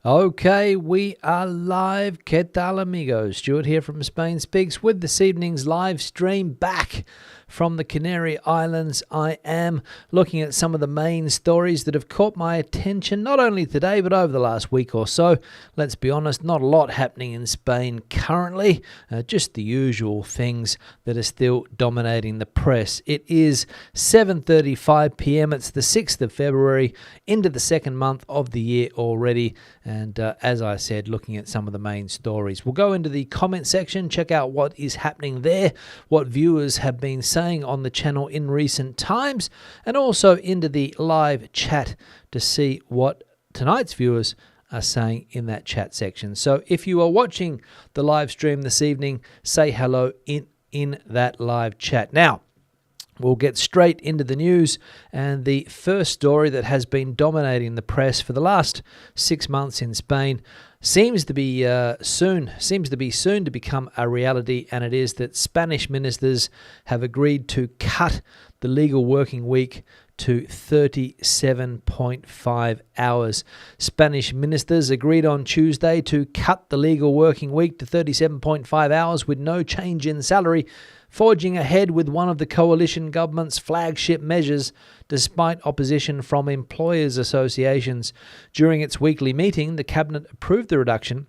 Okay, we are live. ¿Qué tal, amigos? Stuart here from Spain Speaks with this evening's live stream back from the Canary Islands. I am looking at some of the main stories that have caught my attention, not only today, but over the last week or so. Let's be honest, not a lot happening in Spain currently, just the usual things that are still dominating the press. It is 7:35 p.m. It's the 6th of February, into the second month of the year already. And as I said, looking at some of the main stories. We'll go into the comment section, check out what is happening there, what viewers have been saying on the channel in recent times, and also into the live chat to see what tonight's viewers are saying in that chat section. So if you are watching the live stream this evening, say hello in that live chat. Now, we'll get straight into the news, and the first story that has been dominating the press for the last 6 months in Spain seems to be soon to become a reality, and it is that Spanish ministers have agreed to cut the legal working week to 37.5 hours. Spanish ministers agreed on Tuesday to cut the legal working week to 37.5 hours with no change in salary, forging ahead with one of the coalition government's flagship measures despite opposition from employers' associations. During its weekly meeting, the cabinet approved the reduction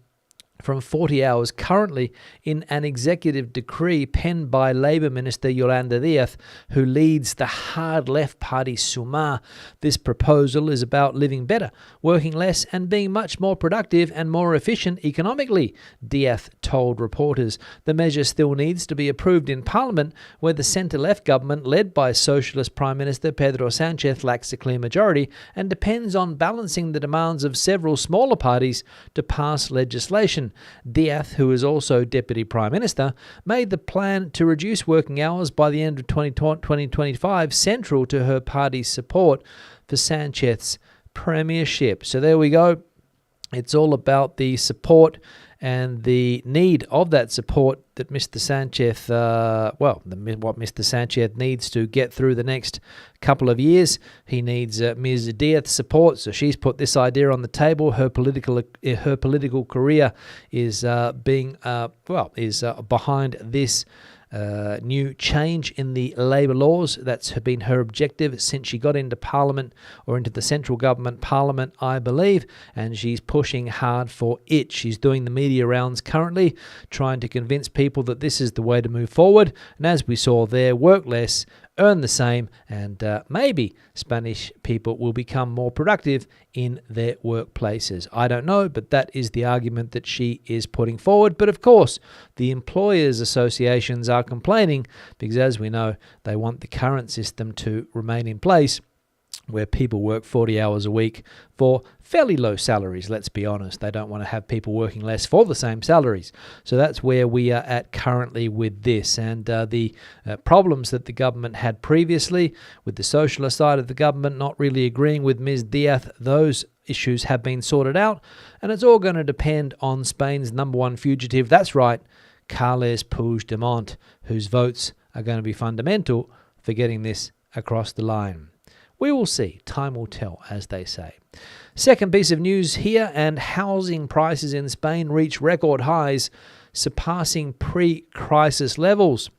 from 40 hours currently in an executive decree penned by Labour Minister Yolanda Díaz, who leads the hard left party Sumar. This proposal is about living better, working less, and being much more productive and more efficient economically, Díaz told reporters. The measure still needs to be approved in Parliament, where the centre-left government, led by Socialist Prime Minister Pedro Sánchez, lacks a clear majority and depends on balancing the demands of several smaller parties to pass legislation. Díaz, who is also Deputy Prime Minister, made the plan to reduce working hours by the end of 2025 central to her party's support for Sanchez's premiership. So there we go. It's all about the support and the need of that support that Mr. Sánchez, what Mr. Sánchez needs to get through the next couple of years. He needs Ms. Díaz's support, so she's put this idea on the table. Her political career is behind this new change in the labour laws. That's been her objective since she got into Parliament, or into the central government Parliament, I believe, and she's pushing hard for it. She's doing the media rounds currently, trying to convince people that this is the way to move forward, and as we saw there, work less, earn the same, and maybe Spanish people will become more productive in their workplaces. I don't know, but that is the argument that she is putting forward. But of course, the employers' associations are complaining because, as we know, they want the current system to remain in place, where people work 40 hours a week for fairly low salaries. Let's be honest. They don't want to have people working less for the same salaries. So that's where we are at currently with this. And the problems that the government had previously with the socialist side of the government not really agreeing with Ms. Díaz, those issues have been sorted out. And it's all going to depend on Spain's number one fugitive. That's right, Carles Puigdemont, whose votes are going to be fundamental for getting this across the line. We will see. Time will tell, as they say. Second piece of news here, and housing prices in Spain reach record highs, surpassing pre-crisis levels.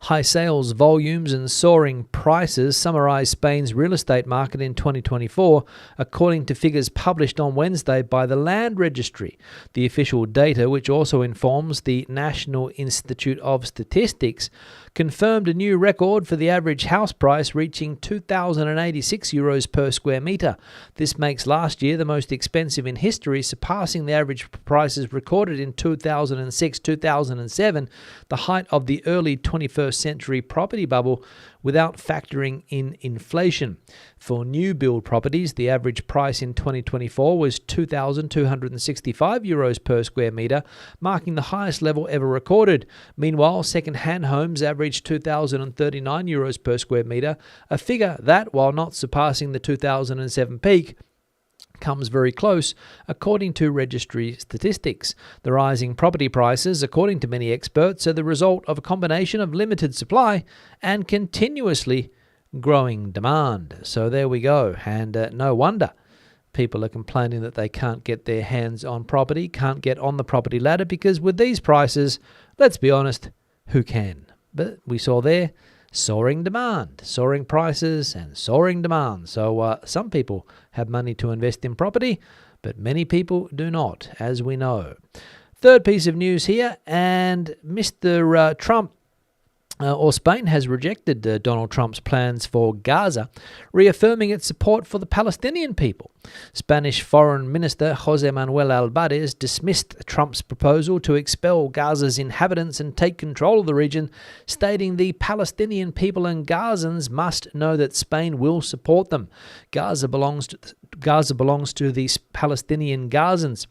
High sales volumes and soaring prices summarise Spain's real estate market in 2024, according to figures published on Wednesday by the Land Registry. The official data, which also informs the National Institute of Statistics, confirmed a new record for the average house price, reaching €2,086 per square metre. This makes last year the most expensive in history, surpassing the average prices recorded in 2006-2007, the height of the early 21st century property bubble, without factoring in inflation. For new build properties, the average price in 2024 was €2,265 per square metre, marking the highest level ever recorded. Meanwhile, second-hand homes averaged €2,039 per square metre, a figure that, while not surpassing the 2007 peak, comes very close, according to registry statistics. The rising property prices, according to many experts, are the result of a combination of limited supply and continuously growing demand. So there we go, and no wonder people are complaining that they can't get their hands on property, can't get on the property ladder, because with these prices, let's be honest, who can? But we saw there soaring demand, soaring prices and soaring demand. So some people have money to invest in property, but many people do not, as we know. Third piece of news here, and Mr. Trump or Spain has rejected Donald Trump's plans for Gaza, reaffirming its support for the Palestinian people. Spanish Foreign Minister José Manuel Álvarez dismissed Trump's proposal to expel Gaza's inhabitants and take control of the region, stating the Palestinian people and Gazans must know that Spain will support them. Gaza belongs to the Palestinian Gazans.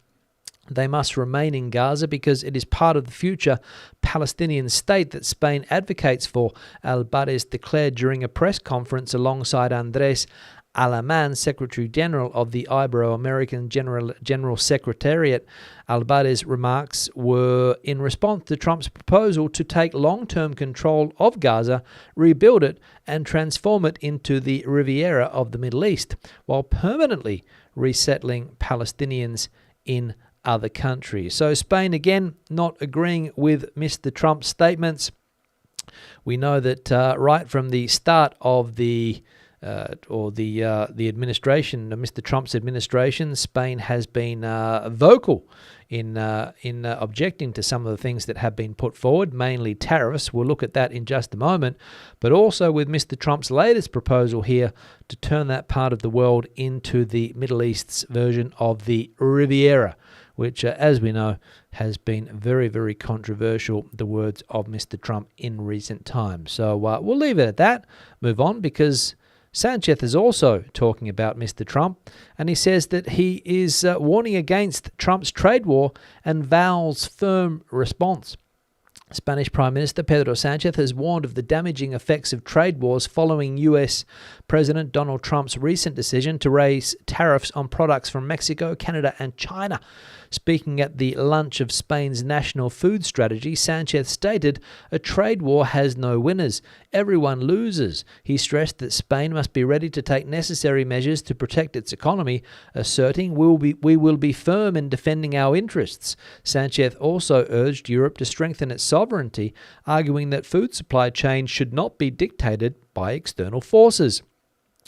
They must remain in Gaza because it is part of the future Palestinian state that Spain advocates for, Álvarez declared during a press conference alongside Andrés Alemán, Secretary General of the Ibero-American General Secretariat. Álvarez's remarks were in response to Trump's proposal to take long-term control of Gaza, rebuild it, and transform it into the Riviera of the Middle East, while permanently resettling Palestinians in other countries. So Spain, again, not agreeing with Mr. Trump's statements. We know that right from the start of the administration, Mr. Trump's administration, Spain has been vocal in objecting to some of the things that have been put forward, mainly tariffs. We'll look at that in just a moment, but also with Mr. Trump's latest proposal here to turn that part of the world into the Middle East's version of the Riviera, which, as we know, has been very, very controversial, the words of Mr. Trump in recent times. So we'll leave it at that, move on, because Sanchez is also talking about Mr. Trump, and he says that he is warning against Trump's trade war and vows firm response. Spanish Prime Minister Pedro Sanchez has warned of the damaging effects of trade wars following U.S. President Donald Trump's recent decision to raise tariffs on products from Mexico, Canada, and China. Speaking at the launch of Spain's national food strategy, Sanchez stated, "A trade war has no winners. Everyone loses." He stressed that Spain must be ready to take necessary measures to protect its economy, asserting, "We will be firm in defending our interests." Sanchez also urged Europe to strengthen its sovereignty, arguing that food supply chains should not be dictated by external forces.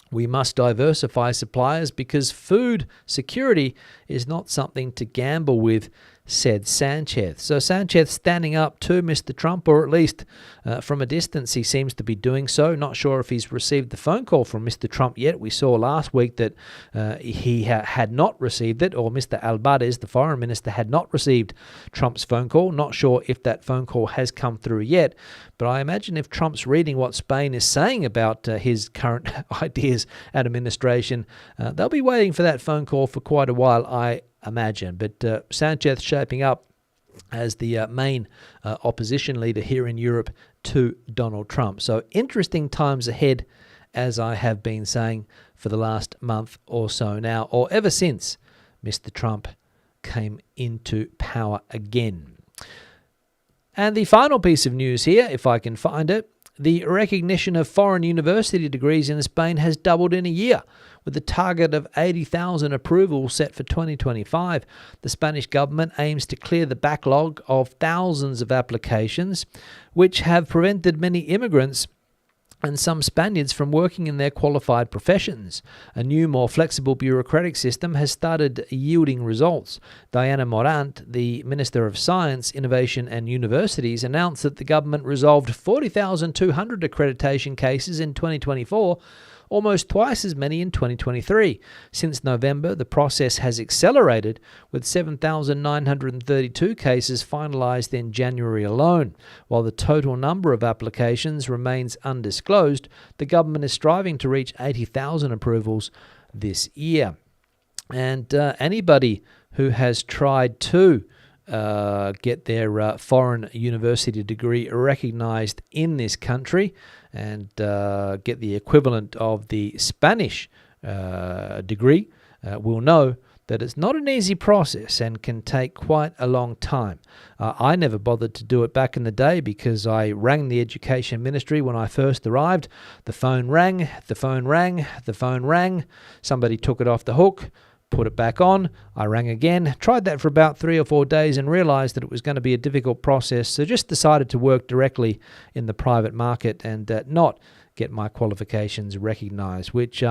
"We must diversify suppliers because food security is not something to gamble with," said Sanchez. So Sanchez standing up to Mr. Trump, or at least from a distance he seems to be doing so. Not sure if he's received the phone call from Mr. Trump yet. We saw last week that he had not received it, or Mr. Álvarez, the foreign minister, had not received Trump's phone call. Not sure if that phone call has come through yet, but I imagine if Trump's reading what Spain is saying about his current ideas and administration, they'll be waiting for that phone call for quite a while, I imagine. But Sanchez shaping up as the main opposition leader here in Europe to Donald Trump. So interesting times ahead, as I have been saying for the last month or so now, or ever since Mr. Trump came into power again. And the final piece of news here, if I can find it, the recognition of foreign university degrees in Spain has doubled in a year, with a target of 80,000 approvals set for 2025. The Spanish government aims to clear the backlog of thousands of applications, which have prevented many immigrants and some Spaniards from working in their qualified professions. A new, more flexible bureaucratic system has started yielding results. Diana Morant, the Minister of Science, Innovation and Universities, announced that the government resolved 40,200 accreditation cases in 2024, almost twice as many in 2023. Since November, the process has accelerated, with 7,932 cases finalized in January alone. While the total number of applications remains undisclosed, the government is striving to reach 80,000 approvals this year. And anybody who has tried to get their foreign university degree recognized in this country and get the equivalent of the Spanish degree will know that it's not an easy process and can take quite a long time. I never bothered to do it back in the day because I rang the education ministry when I first arrived. The phone rang, the phone rang, the phone rang. Somebody took it off the hook, put it back on. I rang again, tried that for about 3 or 4 days and realized that it was going to be a difficult process. So just decided to work directly in the private market and not get my qualifications recognized, which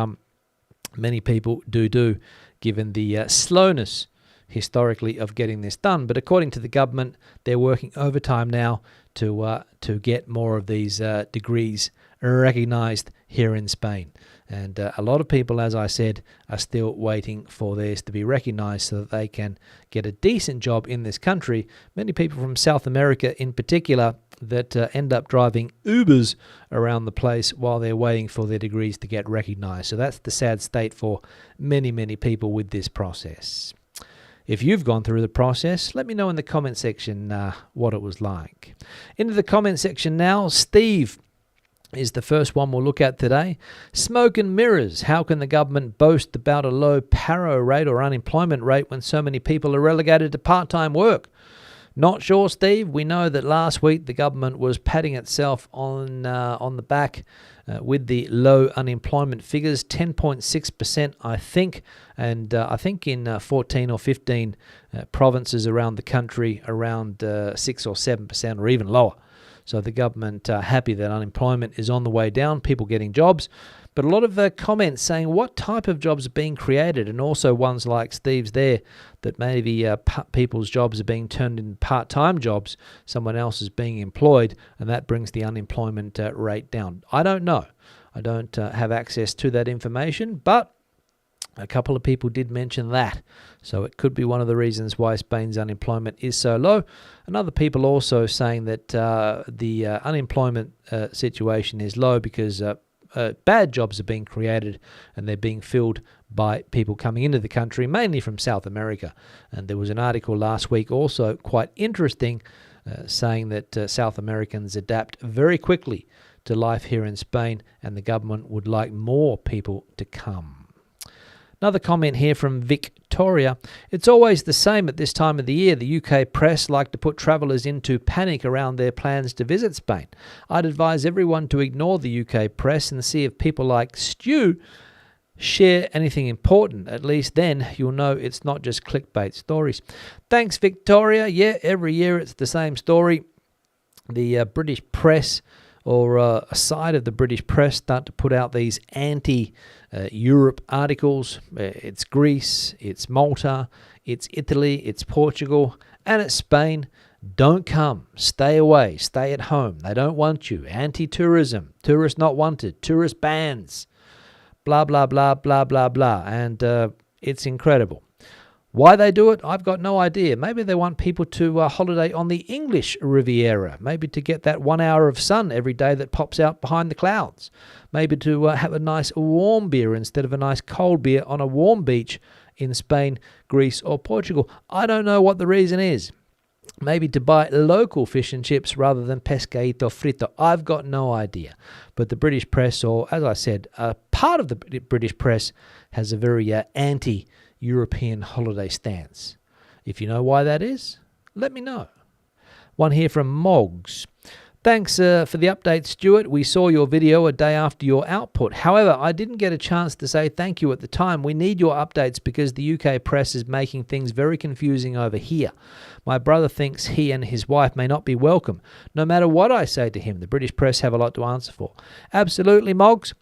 many people do, given the slowness historically of getting this done. But according to the government, they're working overtime now to get more of these degrees recognized here in Spain. And a lot of people, as I said, are still waiting for theirs to be recognized so that they can get a decent job in this country. Many people from South America in particular that end up driving Ubers around the place while they're waiting for their degrees to get recognized. So that's the sad state for many, many people with this process. If you've gone through the process, let me know in the comment section what it was like. Into the comment section now, Steve is the first one we'll look at today. Smoke and mirrors. How can the government boast about a low paro rate or unemployment rate when so many people are relegated to part-time work? Not sure, Steve. We know that last week the government was patting itself on the back with the low unemployment figures, 10.6%, I think, and I think in 14 or 15 provinces around the country, around 6 or 7% or even lower. So the government happy that unemployment is on the way down, people getting jobs. But a lot of comments saying what type of jobs are being created, and also ones like Steve's there, that maybe people's jobs are being turned into part-time jobs, someone else is being employed, and that brings the unemployment rate down. I don't know. I don't have access to that information, but a couple of people did mention that. So it could be one of the reasons why Spain's unemployment is so low. And other people also saying that the unemployment situation is low because bad jobs are being created and they're being filled by people coming into the country, mainly from South America. And there was an article last week also quite interesting saying that South Americans adapt very quickly to life here in Spain and the government would like more people to come. Another comment here from Victoria. It's always the same at this time of the year. The UK press like to put travellers into panic around their plans to visit Spain. I'd advise everyone to ignore the UK press and see if people like Stu share anything important. At least then you'll know it's not just clickbait stories. Thanks, Victoria. Yeah, every year it's the same story. The British press or a side of the British press start to put out these anti-Europe articles. It's Greece, it's Malta, it's Italy, it's Portugal, and it's Spain. Don't come. Stay away. Stay at home. They don't want you. Anti-tourism. Tourists not wanted. Tourist bans. Blah, blah, blah, blah, blah, blah. And it's incredible. Why they do it, I've got no idea. Maybe they want people to holiday on the English Riviera. Maybe to get that 1 hour of sun every day that pops out behind the clouds. Maybe to have a nice warm beer instead of a nice cold beer on a warm beach in Spain, Greece or Portugal. I don't know what the reason is. Maybe to buy local fish and chips rather than pescadito frito. I've got no idea. But the British press, or as I said, part of the British press has a very anti-European holiday stance. If you know why that is, let me know. One here from Moggs. Thanks for the update, Stuart. We saw your video a day after your output. However, I didn't get a chance to say thank you at the time. We need your updates because the UK press is making things very confusing over here. My brother thinks he and his wife may not be welcome. No matter what I say to him, the British press have a lot to answer for. Absolutely, Moggs.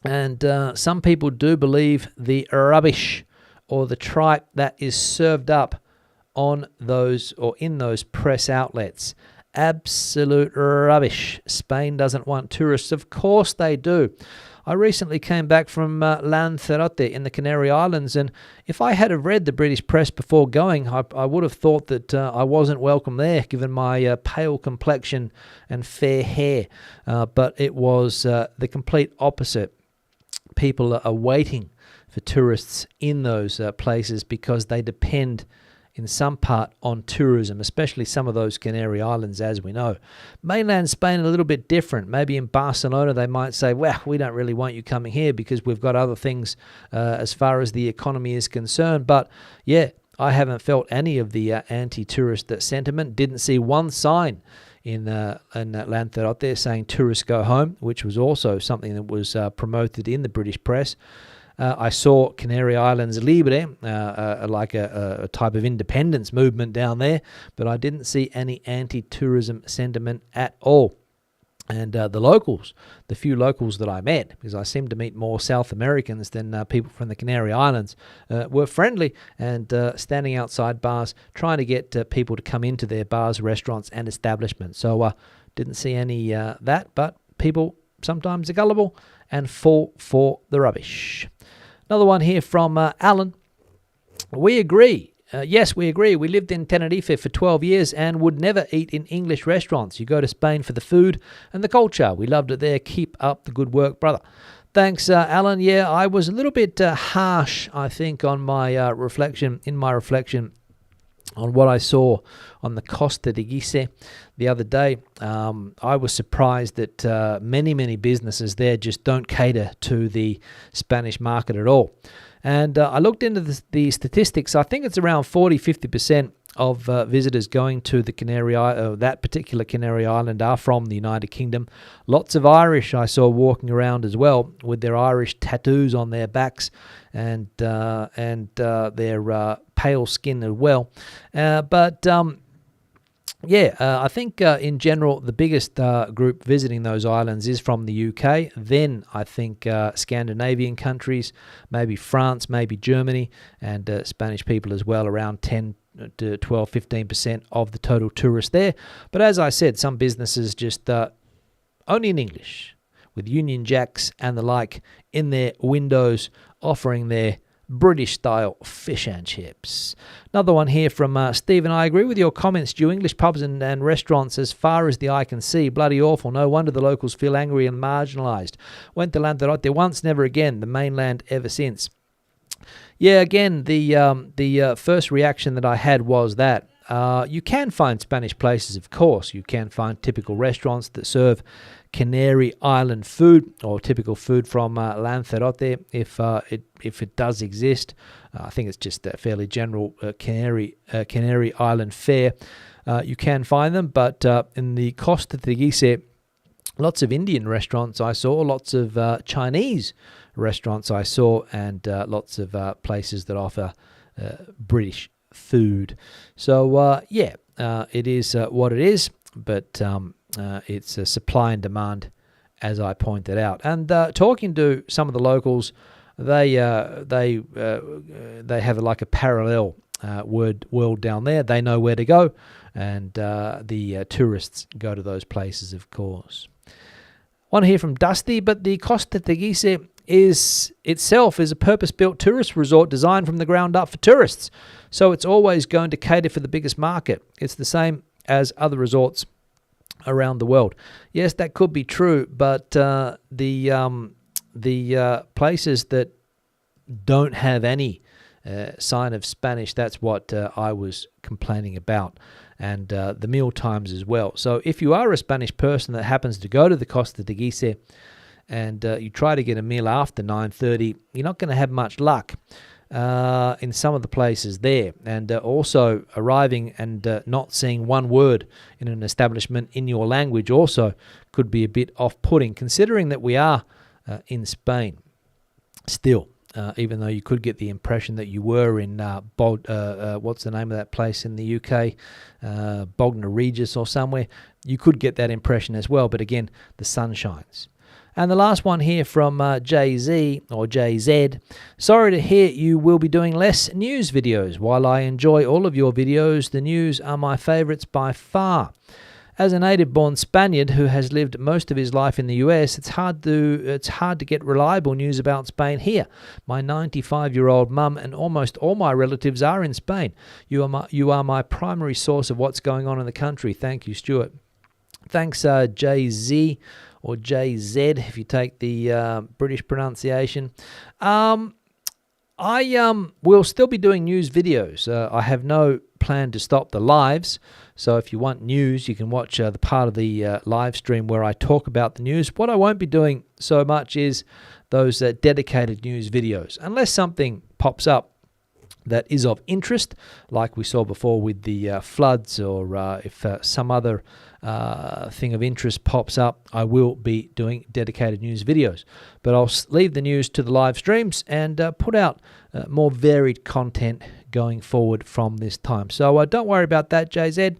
And some people do believe the rubbish or the tripe that is served up on those or in those press outlets. Absolute rubbish. Spain doesn't want tourists. Of course they do. I recently came back from Lanzarote in the Canary Islands, and if I had have read the British press before going, I would have thought that I wasn't welcome there, given my pale complexion and fair hair. But it was the complete opposite. People are waiting for tourists in those places because they depend in some part on tourism, especially some of those Canary Islands, as we know. Mainland Spain, a little bit different. Maybe in Barcelona, they might say, well, we don't really want you coming here because we've got other things as far as the economy is concerned. But yeah, I haven't felt any of the anti-tourist sentiment. Didn't see one sign in Lanzarote saying tourists go home, which was also something that was promoted in the British press. I saw Canary Islands Libre, like a type of independence movement down there, but I didn't see any anti-tourism sentiment at all. And the locals, the few locals that I met, because I seem to meet more South Americans than people from the Canary Islands, were friendly and standing outside bars, trying to get people to come into their bars, restaurants, and establishments. So didn't see any that, but people sometimes are gullible and fall for the rubbish. Another one here from Alan. We agree. Yes, we agree. We lived in Tenerife for 12 years and would never eat in English restaurants. You go to Spain for the food and the culture. We loved it there. Keep up the good work, brother. Thanks, Alan. Yeah, I was a little bit harsh, I think, on my reflection on what I saw on the Costa de Guise the other day. I was surprised that many businesses there just don't cater to the Spanish market at all. And I looked into the statistics. I think it's around 40-50% of visitors going to the that particular Canary Island are from the United Kingdom. Lots of Irish I saw walking around as well with their Irish tattoos on their backs and their pale skin as well. I think in general the biggest group visiting those islands is from the UK. Then I think Scandinavian countries, maybe France, maybe Germany, and Spanish people as well, around 10 to 12, 15% of the total tourists there. But as I said, some businesses just only in English, with Union Jacks and the like in their windows, offering their British-style fish and chips. Another one here from Stephen. I agree with your comments, Stu. English pubs and restaurants as far as the eye can see. Bloody awful. No wonder the locals feel angry and marginalised. Went to Lanzarote once, never again. The mainland ever since. Yeah, again, the first reaction that I had was that you can find Spanish places, of course. You can find typical restaurants that serve Canary Island food or typical food from Lanzarote if it does exist. I think it's just a fairly general Canary Island fare. You can find them, but in the Costa de Guise, lots of Indian restaurants I saw, lots of Chinese restaurants I saw, and lots of places that offer British food. So it is what it is, but it's a supply and demand, as I pointed out. And talking to some of the locals, they have like a parallel world down there. They know where to go, and the tourists go to those places, of course. One here from Dusty. But the Costa de Guise itself is a purpose-built tourist resort designed from the ground up for tourists. So it's always going to cater for the biggest market. It's the same as other resorts around the world. Yes, that could be true, but the places that don't have any sign of Spanish, that's what I was complaining about, and the meal times as well. So if you are a Spanish person that happens to go to the Costa de Guise and you try to get a meal after 9:30, you're not going to have much luck in some of the places there. And also arriving and not seeing one word in an establishment in your language also could be a bit off-putting, considering that we are in Spain still. Even though you could get the impression that you were in what's the name of that place in the UK, Bognor Regis or somewhere, you could get that impression as well. But again, the sun shines. And the last one here from JZ or JZ. Sorry to hear you will be doing less news videos. While I enjoy all of your videos, the news are my favourites by far. As a native-born Spaniard who has lived most of his life in the US, it's hard to get reliable news about Spain here. My 95-year-old mum and almost all my relatives are in Spain. You are my primary source of what's going on in the country. Thank you, Stuart. Thanks, JZ or JZ if you take the British pronunciation. I will still be doing news videos. I have no plan to stop the lives. So if you want news, you can watch the part of the live stream where I talk about the news. What I won't be doing so much is those dedicated news videos, unless something pops up that is of interest, like we saw before with the floods, or if some other thing of interest pops up, I will be doing dedicated news videos. But I'll leave the news to the live streams and put out more varied content going forward from this time. So don't worry about that, JZ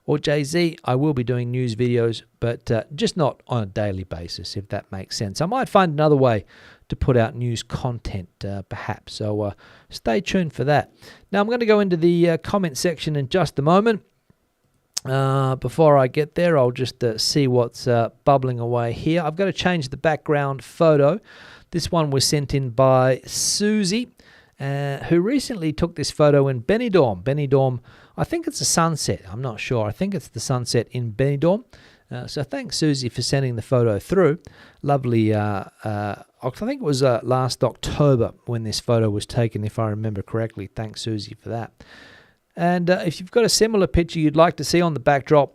or JZ. I will be doing news videos, but just not on a daily basis, if that makes sense. I might find another way to put out news content, perhaps. So stay tuned for that. Now, I'm going to go into the comment section in just a moment. Before I get there, I'll just see what's bubbling away here. I've got to change the background photo. This one was sent in by Susie, who recently took this photo in Benidorm. Benidorm, I think it's a sunset. I'm not sure. I think it's the sunset in Benidorm. So thanks, Susie, for sending the photo through. Lovely. I think it was last October when this photo was taken, if I remember correctly. Thanks, Susie, for that. And if you've got a similar picture you'd like to see on the backdrop,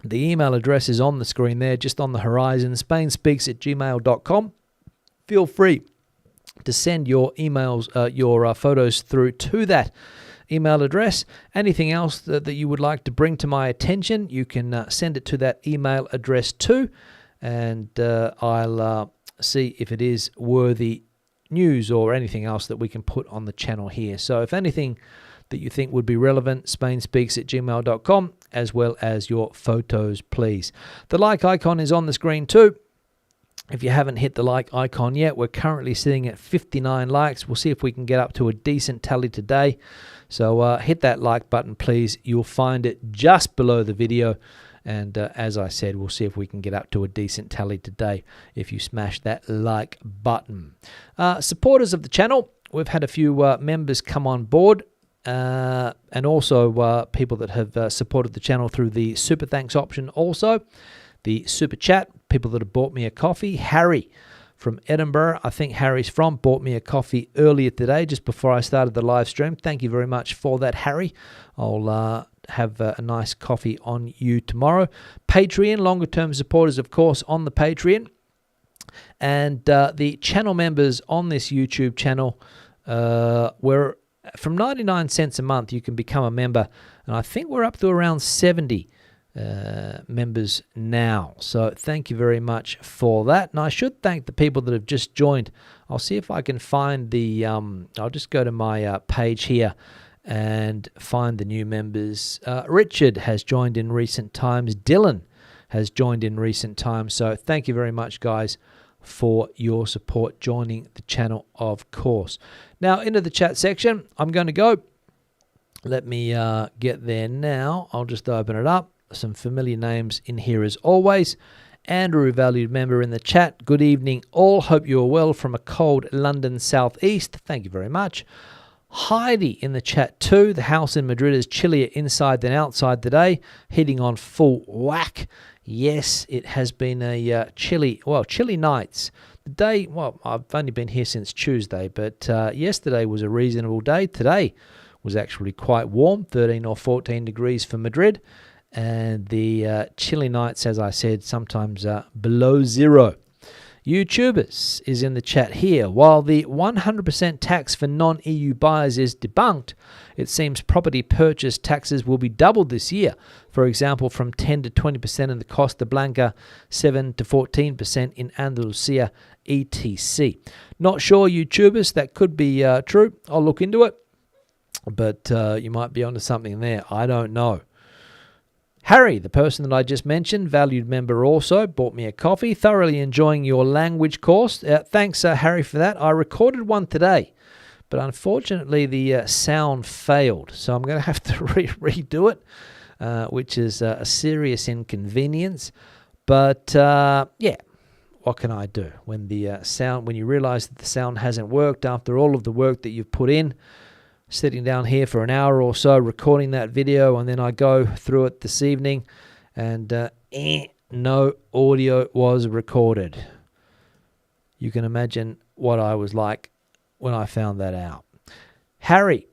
the email address is on the screen there, just on the horizon, spainspeaks@gmail.com. Feel free to send your emails, your photos through to that email address. Anything else that you would like to bring to my attention, you can send it to that email address too, and I'll see if it is worthy news or anything else that we can put on the channel here. So if anything that you think would be relevant, spainspeaks@gmail.com, as well as your photos, please. The like icon is on the screen too. If you haven't hit the like icon yet, we're currently sitting at 59 likes. We'll see if we can get up to a decent tally today. So hit that like button, please. You'll find it just below the video. And as I said, we'll see if we can get up to a decent tally today if you smash that like button. Supporters of the channel, we've had a few members come on board. And also people that have supported the channel through the super thanks option also. The super chat, people that have bought me a coffee. Harry from Edinburgh, I think Harry's from, bought me a coffee earlier today just before I started the live stream. Thank you very much for that, Harry. I'll have a nice coffee on you tomorrow. Patreon, longer term supporters, of course, on the Patreon. And the channel members on this YouTube channel, we're from 99 cents a month, you can become a member. And I think we're up to around 70 members now. So thank you very much for that. And I should thank the people that have just joined. I'll see if I can find the, I'll just go to my page here and find the new members. Richard has joined in recent times. Dylan has joined in recent times. So thank you very much, guys, for your support joining the channel, of course. Now into the chat section I'm going to go. Let me get there now. I'll just open it up. Some familiar names in here as always. Andrew, valued member in the chat. Good evening all. Hope you are well from a cold London southeast. Thank you very much. Heidi in the chat too. The house in Madrid is chillier inside than outside today. Heating on full whack. Yes, it has been a chilly nights. The day, well, I've only been here since Tuesday, but yesterday was a reasonable day. Today was actually quite warm, 13 or 14 degrees for Madrid. And the chilly nights, as I said, sometimes below zero. YouTubers is in the chat here. While the 100% tax for non-EU buyers is debunked, it seems property purchase taxes will be doubled this year. For example, from 10 to 20% in the Costa Blanca, 7 to 14% in Andalusia, etc. Not sure, YouTubers, that could be true. I'll look into it. But you might be onto something there. I don't know. Harry, the person that I just mentioned, valued member also, bought me a coffee. Thoroughly enjoying your language course. Thanks, Harry, for that. I recorded one today, but unfortunately the sound failed. So I'm going to have to redo it, which is a serious inconvenience. But yeah, what can I do? When the sound, when you realize that the sound hasn't worked after all of the work that you've put in, sitting down here for an hour or so recording that video, and then I go through it this evening and no audio was recorded. You can imagine what I was like when I found that out. Harry,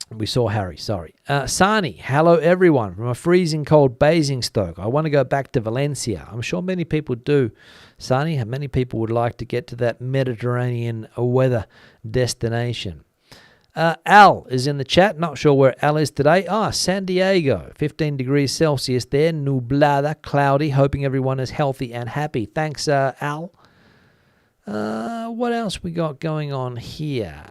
we saw Harry, sorry. Sani, hello everyone from a freezing cold Basingstoke. I want to go back to Valencia. I'm sure many people do. Sani, many people would like to get to that Mediterranean weather destination. Al is in the chat. Not sure where Al is today. San Diego, 15 degrees Celsius there. Nublada, cloudy. Hoping everyone is healthy and happy. Thanks, Al. What else we got going on here?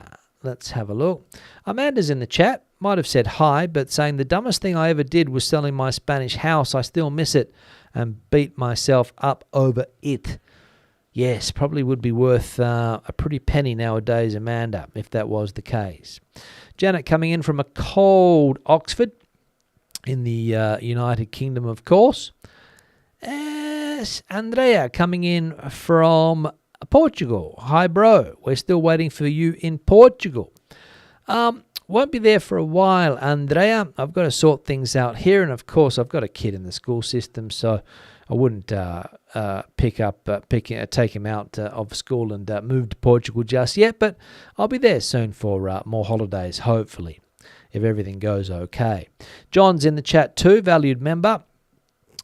Let's have a look. Amanda's in the chat. Might have said hi, but saying the dumbest thing I ever did was selling my Spanish house. I still miss it and beat myself up over it. Yes, probably would be worth a pretty penny nowadays, Amanda, if that was the case. Janet coming in from a cold Oxford in the United Kingdom, of course. Yes, Andrea coming in from Portugal. Hi, bro. We're still waiting for you in Portugal. Won't be there for a while, Andrea. I've got to sort things out here, and of course, I've got a kid in the school system, so I wouldn't take him out of school and move to Portugal just yet, but I'll be there soon for more holidays, hopefully, if everything goes okay. John's in the chat too, valued member.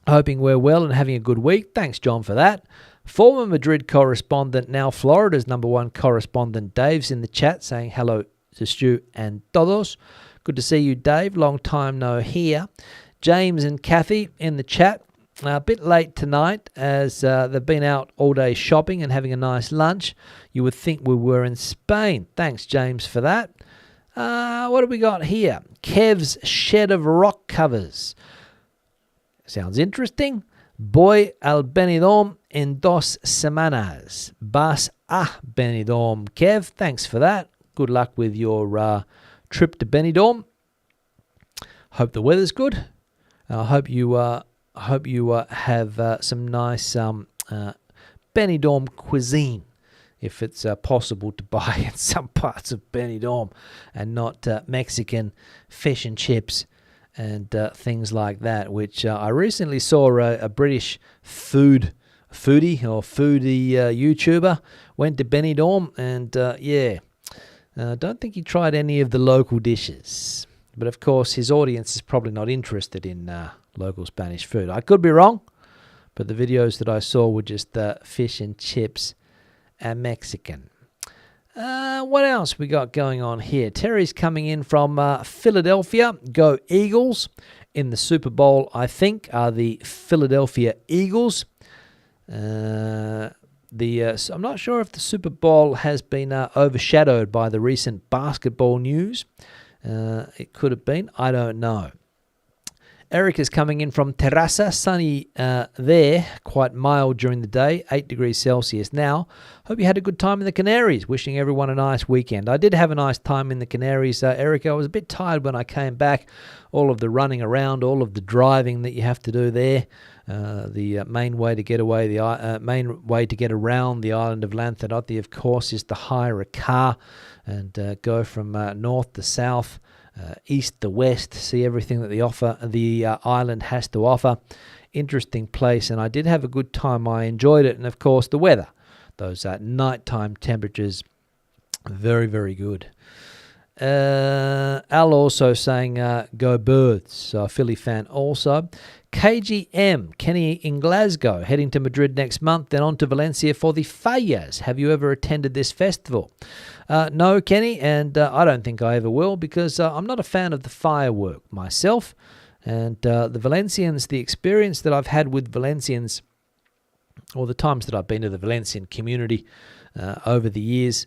Hoping we're well and having a good week. Thanks, John, for that. Former Madrid correspondent, now Florida's #1 correspondent, Dave's in the chat saying hello to Stu and todos. Good to see you, Dave. Long time no hear. James and Kathy in the chat. A bit late tonight as they've been out all day shopping and having a nice lunch. You would think we were in Spain. Thanks, James, for that. What have we got here? Kev's Shed of Rock Covers. Sounds interesting. Voy al Benidorm en 2 semanas. Vas a Benidorm. Kev, thanks for that. Good luck with your trip to Benidorm. Hope the weather's good. I hope you have some nice Benidorm cuisine, if it's possible to buy in some parts of Benidorm, and not Mexican fish and chips and things like that, which I recently saw a British foodie YouTuber went to Benidorm, and don't think he tried any of the local dishes. But of course, his audience is probably not interested in local Spanish food. I could be wrong, but the videos that I saw were just fish and chips and Mexican. What else we got going on here? Terry's coming in from Philadelphia. Go Eagles. In the Super Bowl, I think, are the Philadelphia Eagles. I'm not sure if the Super Bowl has been overshadowed by the recent basketball news. It could have been. I don't know. Eric is coming in from Terrassa, sunny there, quite mild during the day, 8 degrees Celsius now. Hope you had a good time in the Canaries. Wishing everyone a nice weekend. I did have a nice time in the Canaries, Eric. I was a bit tired when I came back. All of the running around, all of the driving that you have to do there. The main way to get around the island of Lanzarote, of course, is to hire a car and go from north to south. East to west, see everything that the island has to offer. Interesting place, and I did have a good time. I enjoyed it, and of course the weather, those nighttime temperatures, very, very good. Al also saying go Birds, so a Philly fan also. KGM, Kenny in Glasgow, heading to Madrid next month, then on to Valencia for the Fallas. Have you ever attended this festival? No, Kenny, and I don't think I ever will, because I'm not a fan of the firework myself. And the Valencians, the experience that I've had with Valencians, or the times that I've been to the Valencian community over the years,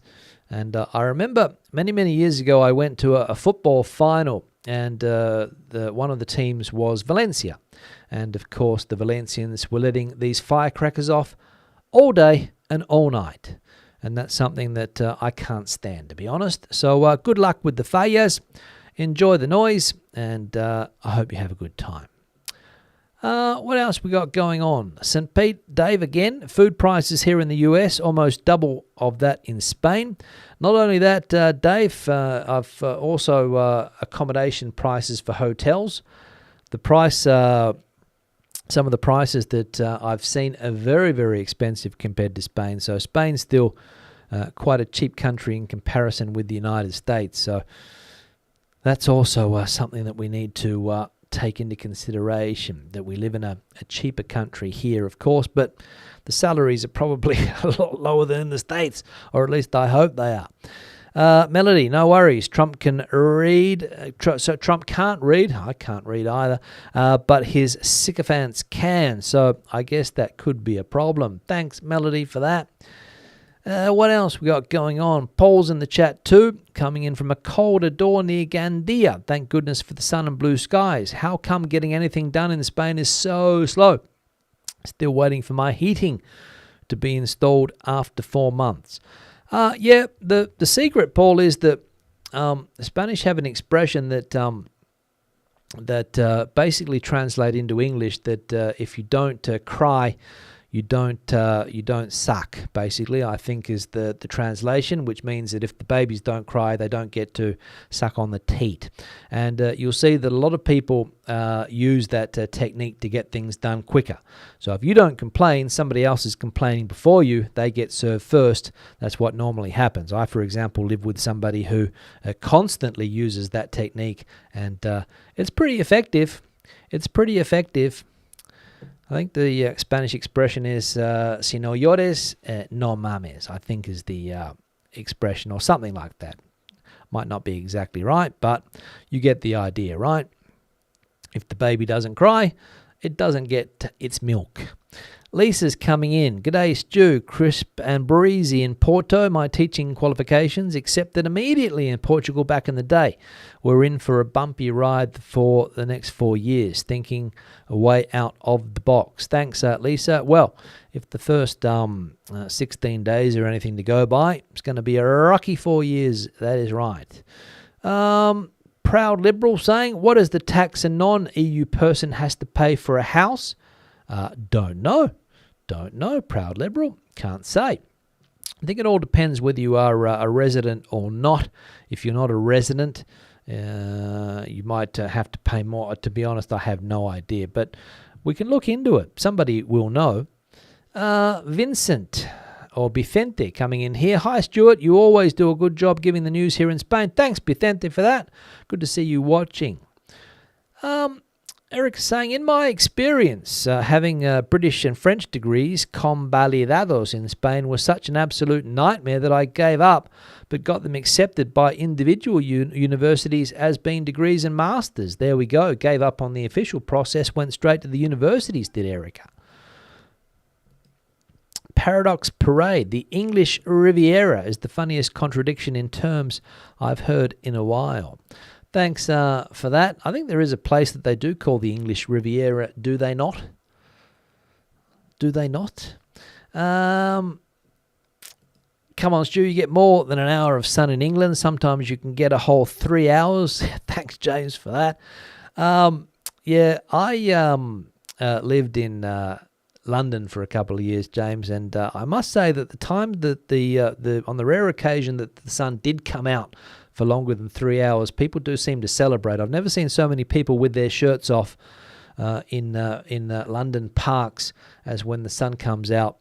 and I remember many, many years ago I went to a football final, and one of the teams was Valencia. And of course the Valencians were letting these firecrackers off all day and all night. And that's something that I can't stand, to be honest. So good luck with the Fallas. Enjoy the noise, and I hope you have a good time. What else we got going on? St. Pete, Dave again. Food prices here in the US, almost double of that in Spain. Not only that, Dave, I've also accommodation prices for hotels. The price, some of the prices that I've seen are very, very expensive compared to Spain. So Spain's still quite a cheap country in comparison with the United States. So that's also something that we need to take into consideration, that we live in a cheaper country here, of course, but the salaries are probably a lot lower than in the States, or at least I hope they are. Melody, no worries. Trump can read. So Trump can't read. I can't read either. But his sycophants can. So I guess that could be a problem. Thanks, Melody, for that. What else we got going on? Paul's in the chat too, coming in from a colder door near Gandia. Thank goodness for the sun and blue skies. How come getting anything done in Spain is so slow? Still waiting for my heating to be installed after 4 months. The secret, Paul, is that the Spanish have an expression that basically translate into English that if you don't cry, you don't suck, basically, I think is the translation, which means that if the babies don't cry, they don't get to suck on the teat. And you'll see that a lot of people use that technique to get things done quicker. So if you don't complain, somebody else is complaining before you, they get served first. That's what normally happens. I, for example, live with somebody who constantly uses that technique, and it's pretty effective. I think the Spanish expression is si no llores, no mames, I think is the expression, or something like that. Might not be exactly right, but you get the idea, right? If the baby doesn't cry, it doesn't get its milk. Lisa's coming in. G'day, Stu. Crisp and breezy in Porto. My teaching qualifications accepted immediately in Portugal back in the day. We're in for a bumpy ride for the next 4 years, thinking a way out of the box. Thanks, Lisa. Well, if the first 16 days are anything to go by, it's going to be a rocky 4 years. That is right. Proud Liberal saying, what is the tax a non-EU person has to pay for a house? Don't know, Proud Liberal. Can't say. I think it all depends whether you are a resident or not. If you're not a resident, you might have to pay more. To be honest, I have no idea, but we can look into it. Somebody will know. Vincent or Vicente coming in here. Hi, Stuart. You always do a good job giving the news here in Spain. Thanks, Vicente, for that. Good to see you watching. Eric saying, in my experience, having British and French degrees convalidados in Spain was such an absolute nightmare that I gave up, but got them accepted by individual universities as being degrees and masters. There we go. Gave up on the official process, went straight to the universities, did Erica. Paradox Parade. The English Riviera is the funniest contradiction in terms I've heard in a while. Thanks for that. I think there is a place that they do call the English Riviera, do they not? Come on, Stu, you get more than an hour of sun in England. Sometimes you can get a whole 3 hours. Thanks, James, for that. I lived in London for a couple of years, James, and I must say that the time that on the rare occasion that the sun did come out for longer than 3 hours, people do seem to celebrate. I've never seen so many people with their shirts off in London parks as when the sun comes out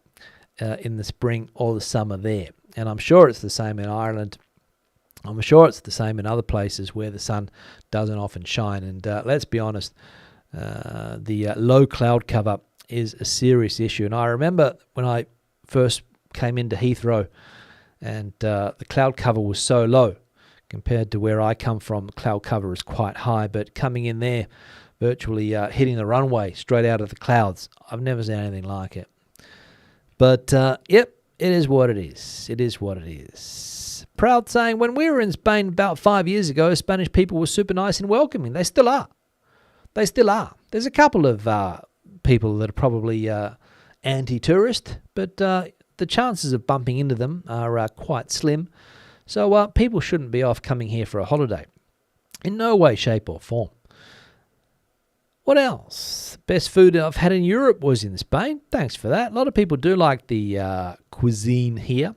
in the spring or the summer there. And I'm sure it's the same in Ireland. I'm sure it's the same in other places where the sun doesn't often shine. And let's be honest, the low cloud cover is a serious issue. And I remember when I first came into Heathrow and the cloud cover was so low compared to where I come from. The cloud cover is quite high, but coming in there, virtually hitting the runway straight out of the clouds, I've never seen anything like it. But, yep, it is what it is. It is what it is. Proud saying, when we were in Spain about 5 years ago, Spanish people were super nice and welcoming. They still are. There's a couple of people that are probably anti-tourist, but the chances of bumping into them are quite slim. So people shouldn't be off coming here for a holiday. In no way, shape or form. What else? Best food I've had in Europe was in Spain. Thanks for that. A lot of people do like the cuisine here.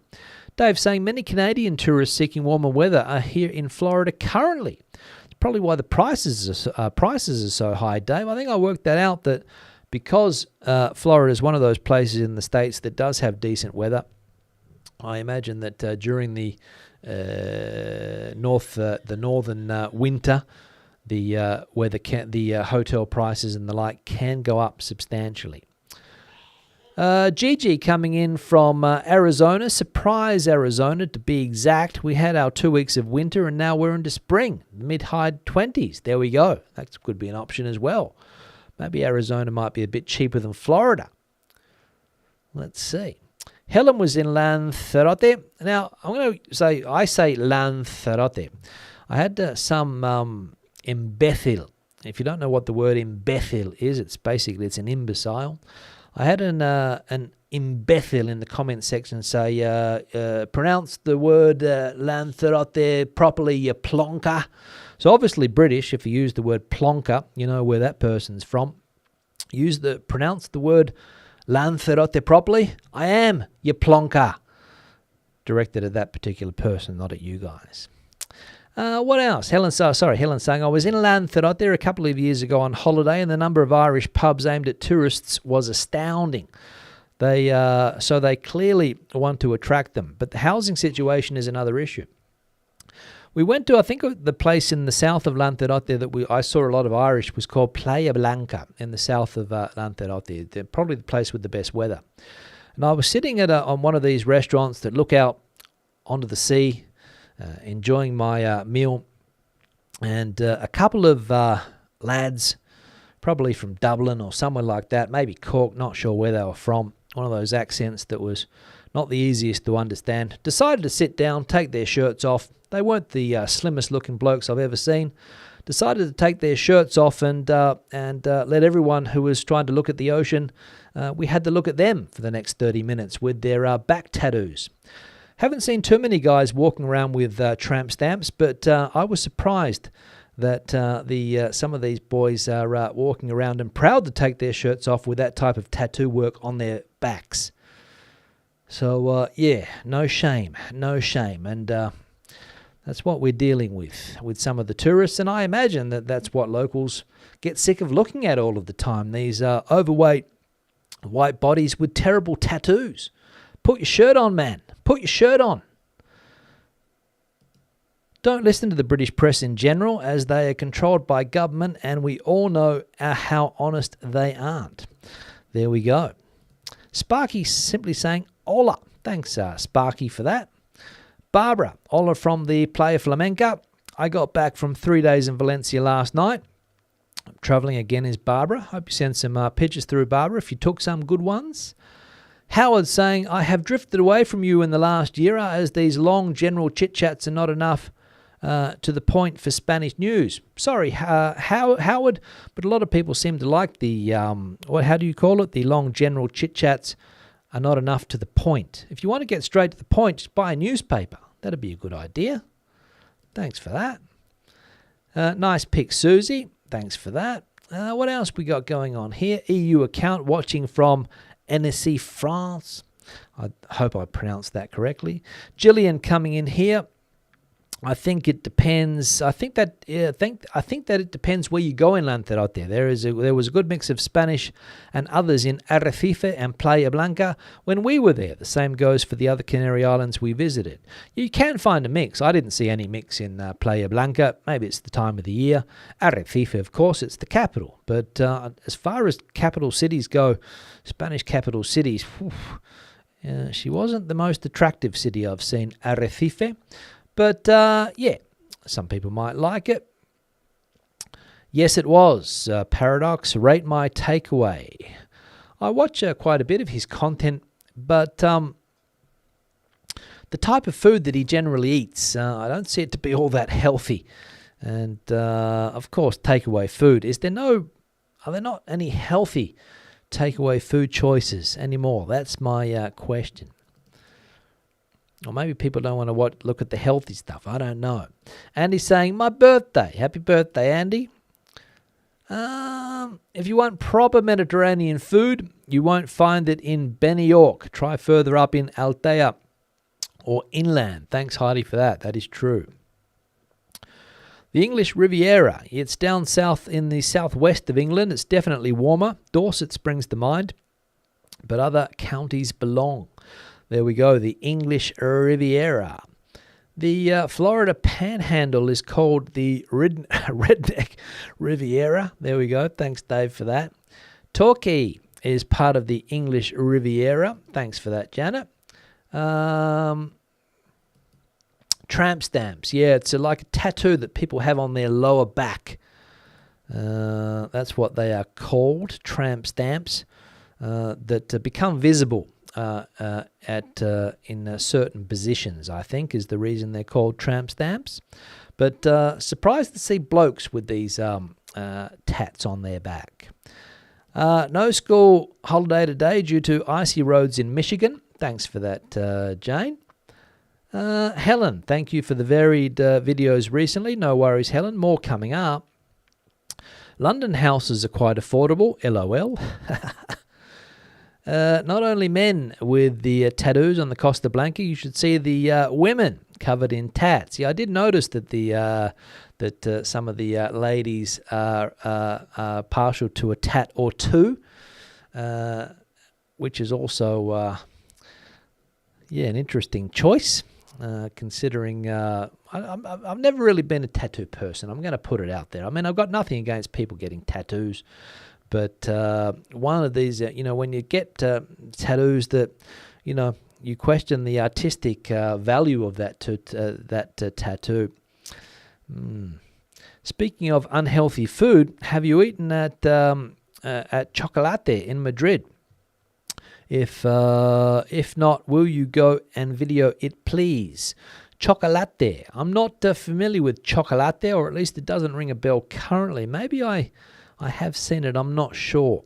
Dave saying many Canadian tourists seeking warmer weather are here in Florida currently. It's probably why the prices are so high, Dave. I think I worked that out, that because Florida is one of those places in the States that does have decent weather, I imagine that during the northern winter, where the hotel prices and the like can go up substantially. Gigi coming in from Arizona, Surprise, Arizona to be exact. We had our 2 weeks of winter and now we're into spring, mid-high 20s. There we go. That could be an option as well. Maybe Arizona might be a bit cheaper than Florida. Let's see. Helen was in Lanzarote. Now, I'm going to say, I say Lanzarote. I had some imbecile. If you don't know what the word imbecile is, it's an imbecile. I had an imbecile in the comment section say, pronounce the word Lanzarote properly, you plonker. So obviously British, if you use the word plonker, you know where that person's from. Pronounce the word Lanzarote properly. I am, you plonker. Directed at that particular person, not at you guys. What else? Helen saying, I was in Lanzarote a couple of years ago on holiday and the number of Irish pubs aimed at tourists was astounding. So they clearly want to attract them. But the housing situation is another issue. We went to, I think, the place in the south of Lanzarote that I saw a lot of Irish was called Playa Blanca in the south of Lanzarote. They're probably the place with the best weather. And I was sitting on one of these restaurants that look out onto the sea, enjoying my meal, and a couple of lads, probably from Dublin or somewhere like that, maybe Cork, not sure where they were from, one of those accents that was not the easiest to understand, decided to sit down, take their shirts off. They weren't the slimmest looking blokes I've ever seen. Decided to take their shirts off and let everyone who was trying to look at the ocean, we had to look at them for the next 30 minutes with their back tattoos. Haven't seen too many guys walking around with tramp stamps, but I was surprised that some of these boys are walking around and proud to take their shirts off with that type of tattoo work on their backs. So, no shame. And that's what we're dealing with some of the tourists, and I imagine that's what locals get sick of looking at all of the time, these overweight white bodies with terrible tattoos. Put your shirt on, man. Put your shirt on. Don't listen to the British press in general, as they are controlled by government, and we all know how honest they aren't. There we go. Sparky simply saying, hola. Thanks, Sparky, for that. Barbara, hola from the Playa Flamenca. I got back from 3 days in Valencia last night. Travelling again is Barbara. Hope you send some pictures through, Barbara, if you took some good ones. Howard saying, I have drifted away from you in the last year as these long general chit-chats are not enough to the point for Spanish news. Sorry, Howard, but a lot of people seem to like the, how do you call it? The long general chit-chats are not enough to the point. If you want to get straight to the point, just buy a newspaper. That'd be a good idea. Thanks for that. Nice pick, Susie. Thanks for that. What else we got going on here? EU account watching from NSC France. I hope I pronounced that correctly. Gillian coming in here. I think it depends. I think that it depends where you go in Lanzarote. There was a good mix of Spanish and others in Arrecife and Playa Blanca when we were there. The same goes for the other Canary Islands we visited. You can find a mix. I didn't see any mix in Playa Blanca. Maybe it's the time of the year. Arrecife, of course, it's the capital. But as far as capital cities go, Spanish capital cities, she wasn't the most attractive city I've seen, Arrecife. But, some people might like it. Yes, it was. Paradox, rate my takeaway. I watch quite a bit of his content, but the type of food that he generally eats, I don't see it to be all that healthy. And, of course, takeaway food. Are there not any healthy takeaway food choices anymore? That's my question. Or maybe people don't want to look at the healthy stuff. I don't know. Andy's saying, my birthday. Happy birthday, Andy. If you want proper Mediterranean food, you won't find it in Benioc. Try further up in Altea or inland. Thanks, Heidi, for that. That is true. The English Riviera. It's down south in the southwest of England. It's definitely warmer. Dorset springs to mind, but other counties belong. There we go, the English Riviera. The Florida Panhandle is called the Redneck Riviera. There we go. Thanks, Dave, for that. Torquay. is part of the English Riviera. Thanks for that, Janet. Tramp stamps. Yeah, it's like a tattoo that people have on their lower back. That's what they are called, tramp stamps, that become visible in certain positions, I think, is the reason they're called tramp stamps. But surprised to see blokes with these tats on their back. No school holiday today due to icy roads in Michigan. Thanks for that, Jane. Helen, thank you for the varied videos recently. No worries, Helen. More coming up. London houses are quite affordable. LOL. Not only men with the tattoos on the Costa Blanca, you should see the women covered in tats. Yeah, I did notice that some of the ladies are partial to a tat or two, which is also an interesting choice. Considering I've never really been a tattoo person. I'm going to put it out there. I mean, I've got nothing against people getting tattoos, but one of these, when you get tattoos that, you question the artistic value of that tattoo. Speaking of unhealthy food, have you eaten at Chocolate in Madrid? If not, will you go and video it, please? Chocolate. I'm not familiar with Chocolate, or at least it doesn't ring a bell currently. Maybe I have seen it. I'm not sure.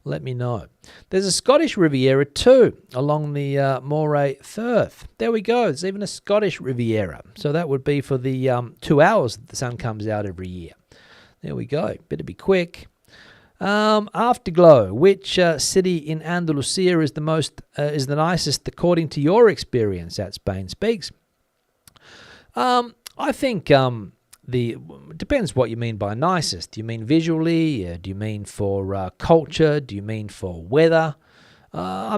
Let me know. There's a Scottish Riviera too, along the Moray Firth. There we go. There's even a Scottish Riviera. So that would be for the 2 hours that the sun comes out every year. There we go. Better be quick. Afterglow. Which city in Andalusia is the nicest according to your experience? At Spain Speaks. I think depends what you mean by nicest. Do you mean visually? Do you mean for culture? Do you mean for weather? I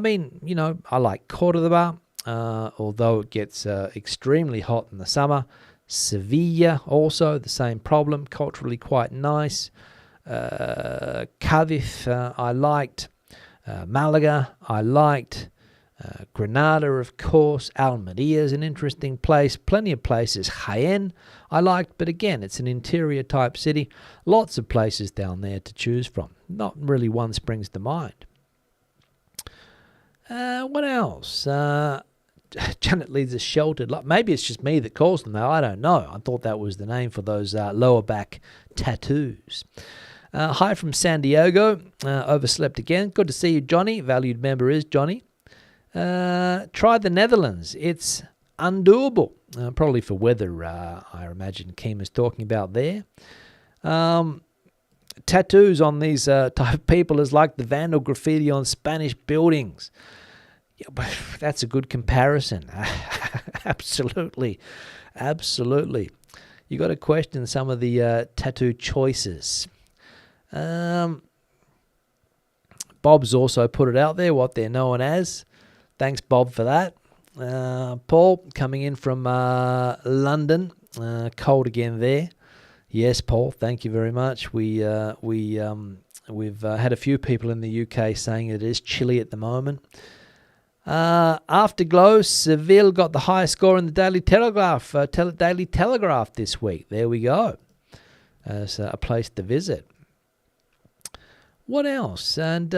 like Cordoba, although it gets extremely hot in the summer. Sevilla also the same problem. Culturally quite nice. Cadiz I liked, Malaga I liked, Granada of course, Almeria is an interesting place, plenty of places. Jaén I liked, but again it's an interior type city, lots of places down there to choose from, not really one springs to mind. What else? Janet leads us sheltered. Maybe it's just me that calls them though, I don't know. I thought that was the name for those lower back tattoos. Hi from San Diego. Overslept again. Good to see you, Johnny. Valued member is Johnny. Try the Netherlands. It's undoable. Probably for weather, I imagine Keem is talking about there. Tattoos on these type of people is like the vandal graffiti on Spanish buildings. Yeah, but that's a good comparison. Absolutely. You got to question some of the tattoo choices. Bob's also put it out there, what they're known as. Thanks, Bob, for that. Paul, coming in from London. Cold again there. Yes, Paul, thank you very much. We've had a few people in the UK saying it is chilly at the moment. Afterglow, Seville got the highest score in the Daily Telegraph this week. There we go. As a place to visit. What else? And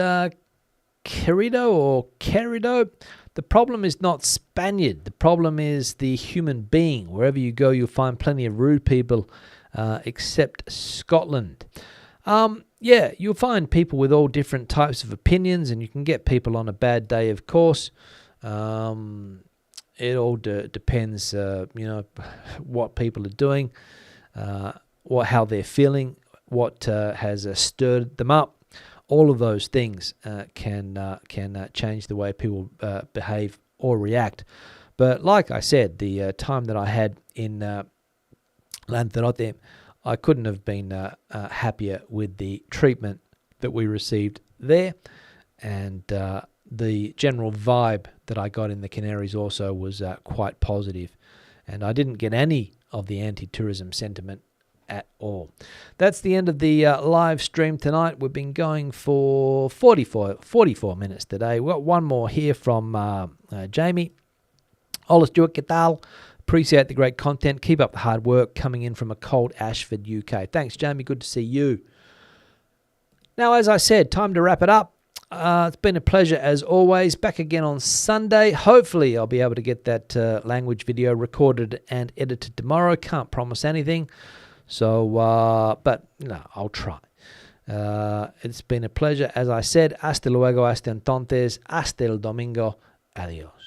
Querido, the problem is not Spaniard. The problem is the human being. Wherever you go, you'll find plenty of rude people, except Scotland. You'll find people with all different types of opinions, and you can get people on a bad day, of course. It all depends, what people are doing, how they're feeling, what has stirred them up. All of those things can change the way people behave or react. But like I said, the time that I had in Lanzarote, I couldn't have been happier with the treatment that we received there. And the general vibe that I got in the Canaries also was quite positive. And I didn't get any of the anti-tourism sentiment at all. That's the end of the live stream tonight. We've been going for 44 minutes today. We've got one more here from Jamie. Hola Stuart, ¿qué tal? Appreciate the great content. Keep up the hard work, coming in from a cold Ashford, UK. Thanks, Jamie. Good to see you. Now, as I said, time to wrap it up. It's been a pleasure as always. Back again on Sunday. Hopefully, I'll be able to get that language video recorded and edited tomorrow. Can't promise anything. So, but no, I'll try. It's been a pleasure, as I said. Hasta luego, hasta entonces, hasta el domingo. Adiós.